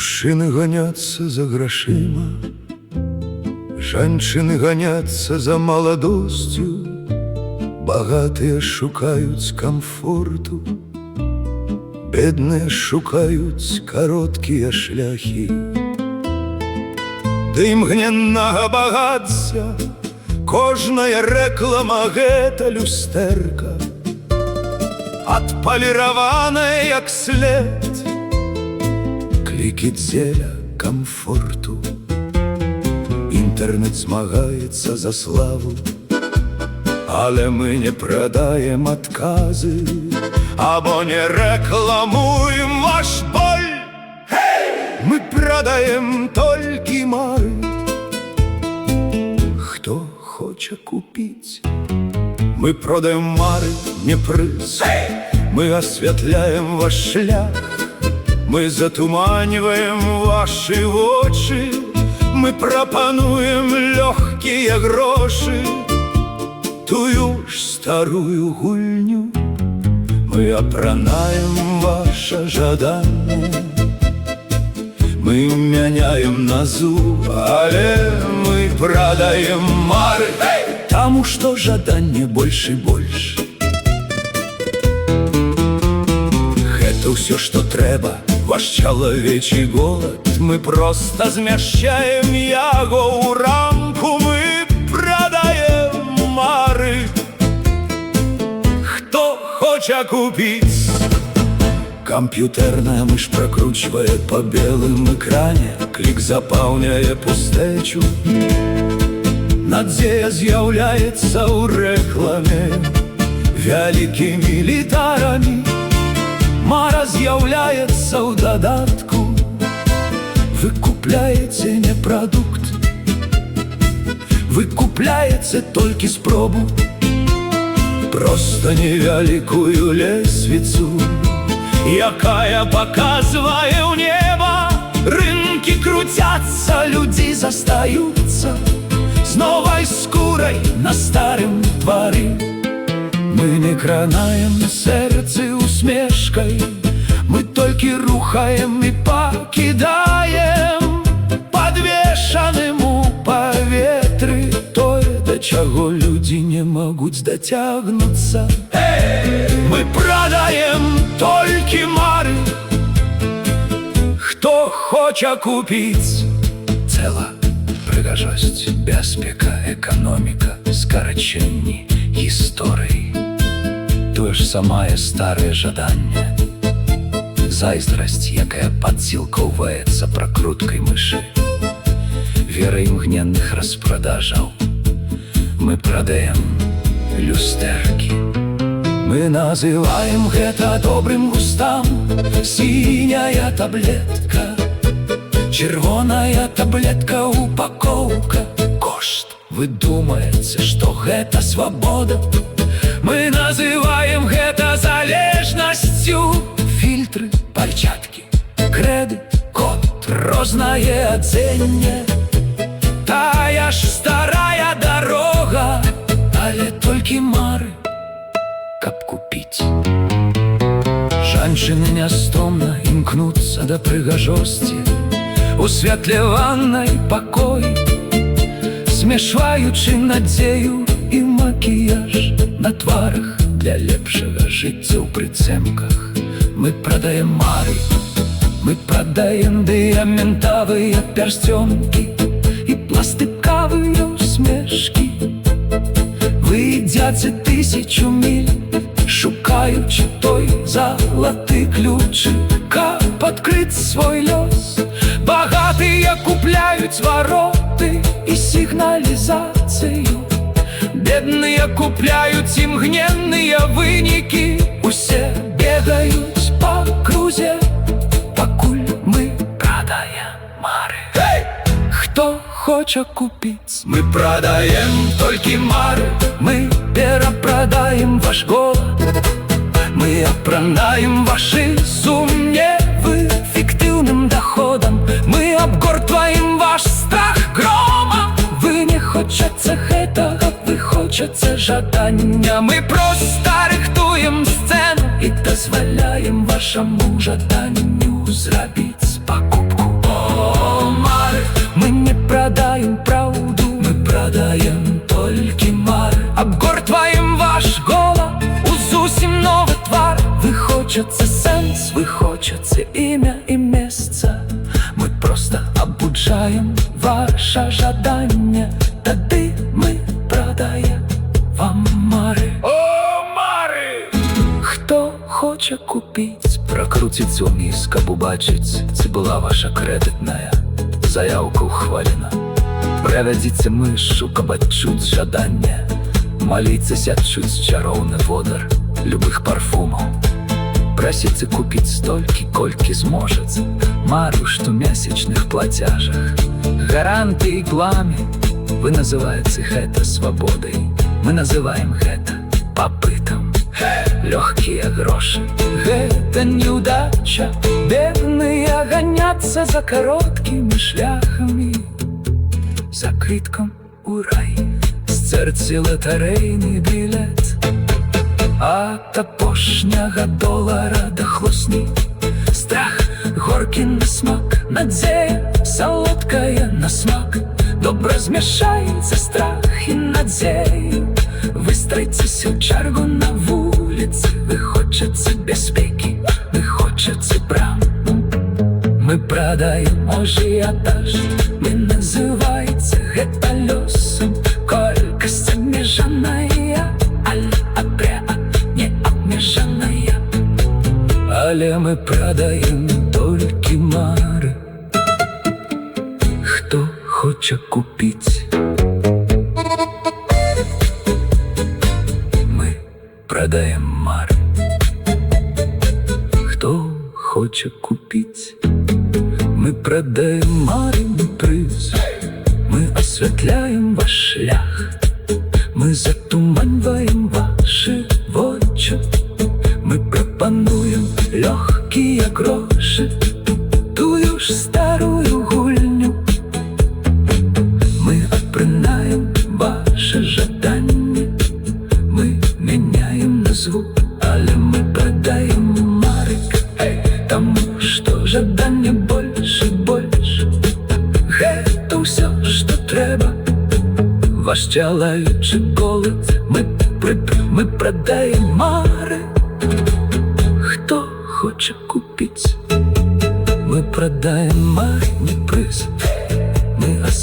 Мужчыны гоняцца за грашыма, жанчыны гоняцца за маладосцю, багатыя шукаюць камфорту, бедныя шукаюць кароткія шляхі. Да імгненнага багацця кожная рэклама гэта люстэрка, адпаліраваная як след, клікі дзеля камфорту. Інтэрнэт змагаецца за славу, але мы не прадаем адказы, або не рэкламуем ваш боль. Мы прадаем толькі мары. Хто хоча купіць? Мы продаем мары, не прыз. Мы асвятляем ваш шлях, мы затуманиваем ваши вочы, мы прапануем лёгкія грошы. Тую ж старую гульню мы апранаем ваше жаданне. Мы мяняем на зуб, але мы прадаем мары, таму што жаданне больш і больш. Гэта ўсё, што трэба, ваш чалавечы голад. Мы проста змяшчаем яго ў рамку. Мы прадаем мары. Хто хоча купіць? Камп'ютэрная мыш прокручвае па белым экране, клік запаўняе пустэчу. Надзея з'яўляецца ў рэкламе вялікімі літарамі. Мара з'яўляецца ў дадатку. Вы купляеце не прадукт, вы купляеце толькі спробу, проста невялікую лесвіцу, якая паказвае ў неба. Рынкі круцяцца, людзі застаюцца з новай скурай на старым твары. Мы не кранаем сэрцы усмешкай, мы толькі рухаем і пакідаем падвешаным у паветры тое, да чаго людзі не могуць дацягнуцца. Мы прадаем толькі мары. Хто хоча купіць? Цэла прыгажосць, бяспека, эканоміка, скарачэнні гісторыі. Тое ж самае старае жаданне, зайздрасць, якая падсілкоўваецца пракруткай мышы, вера імгненных распродажаў. Мы прадаем люстэркі. Мы называем гэта добрым густам. Сіняя таблетка, чырвоная таблетка, упакоўка, кошт. Вы думаеце, што гэта свабода? Мы называем гэта залежнасцю. Фільтры, пальчаткі, крэдыт, код, рознае адценне. Тая ж старая дарога, але толькі мары, каб купіць. Жанчыны нястомна імкнуцца да прыгажосці у святле ваннай пакой, змешваючы надзею і макіяж на тварах для лепшага жыцця ў прыцэмках. Мы прадаем мары, мы прадаем дыяментавыя пярсцёнкі і пластыкавыя усмешкі. Вы ідзяце 1000 міль, шукаючы той залаты ключы, каб адкрыць свой лёс. Багатыя купляюць вароты і сігналізацыю, бедныя купляюць імгненныя вынікі. Усе бегаюць па крузе, пакуль мы прадаем мары. Хто хоча купіць? Мы прадаем толькі мары. Мы перапрадаем ваш голад, мы апранаем вашы сумневы фіктыўным доходам. Мы абгортваем ваш страх громам. Вы не хочаце гэтага, вы хочаце жадання. Мы проста рыхтуем сцэну і дазваляем вашаму жаданню зрабіць пакупку. хочется сенс, вы хочется имя и место. Мы просто обуджаем ваше жадання, тоді ми продаємо вам мари. О, мари! Хто хоче купить, прокрутить цю мізк, або бачить, це була ваша кредитна заявка ухвалена. Проведите мишу, каб чуть жадання, моліться чуть чаровний водар любых парфумов. Просите купить стольки, кольки зможете, мару в штомесячных платяжах. Гарантии пламя, вы называете это свободой, мы называем это попытом. Легкие гроши, это неудача, бедные гонятся за короткими шляхами, за квитком у рай, з серці лотерейний білет. А тапошняга долара до хлусни, страх горький на смак, надзея солодкая на смак. Добро змешается страх и надзея. Выстроитесь в чергу на вулице, вы хочется безпеки, вы хочется брам. Мы продаем ажиотаж, мы называется это лёсом, колькость обмежаная, не обмежаная. Але мы продаем только мари. Хто хоче купить, мы продаем мари. Хто хоче купить, мы продаем марный приз. Мы осветляем ваш шлях, мы затуманиваем ваши очи. Мы пропонуем легкие гроши, тую ж старую гульню. Мы отпрынаем ваше жадание, мы меняем на звук, але мы продаем марик, тому что жадание больше, больше. Это все, что треба, ваш чоловічий голод. Мы продаем мари. Хто хоче купить, мы продаем марний приз. Мы освещаем